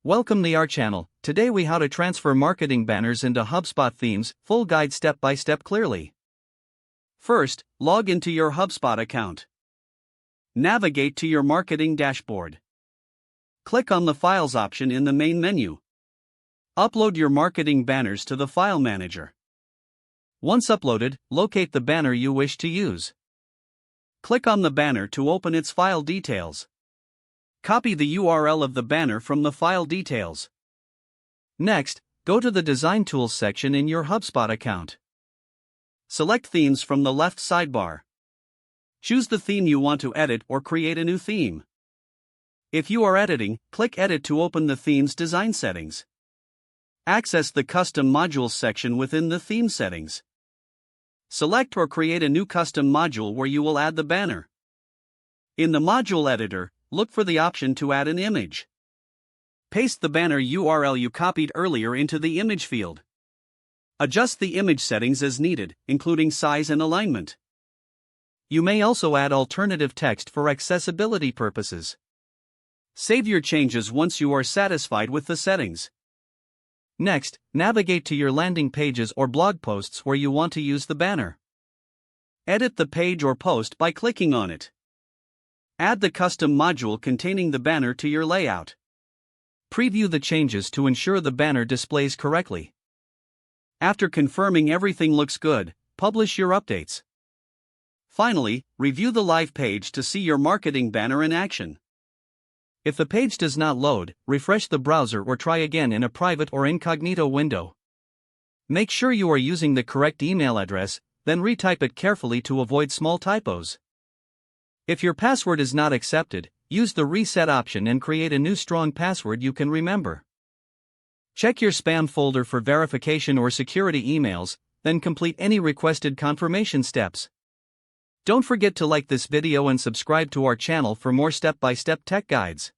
Welcome to our channel. Today we how to transfer marketing banners into HubSpot themes, full guide step by step clearly. First, log into your HubSpot account. Navigate to your marketing dashboard. Click on the Files option in the main menu. Upload your marketing banners to the file manager. Once uploaded, locate the banner you wish to use. Click on the banner to open its file details. Copy the URL of the banner from the file details. Next, go to the Design Tools section in your HubSpot account. Select Themes from the left sidebar. Choose the theme you want to edit or create a new theme. If you are editing, click Edit to open the theme's design settings. Access the Custom Modules section within the theme settings. Select or create a new custom module where you will add the banner. In the module editor, look for the option to add an image. Paste the banner URL you copied earlier into the image field. Adjust the image settings as needed, including size and alignment. You may also add alternative text for accessibility purposes. Save your changes once you are satisfied with the settings. Next, navigate to your landing pages or blog posts where you want to use the banner. Edit the page or post by clicking on it. Add the custom module containing the banner to your layout. Preview the changes to ensure the banner displays correctly. After confirming everything looks good, publish your updates. Finally, review the live page to see your marketing banner in action. If the page does not load, refresh the browser or try again in a private or incognito window. Make sure you are using the correct email address, then retype it carefully to avoid small typos. If your password is not accepted, use the reset option and create a new strong password you can remember. Check your spam folder for verification or security emails, then complete any requested confirmation steps. Don't forget to like this video and subscribe to our channel for more step-by-step tech guides.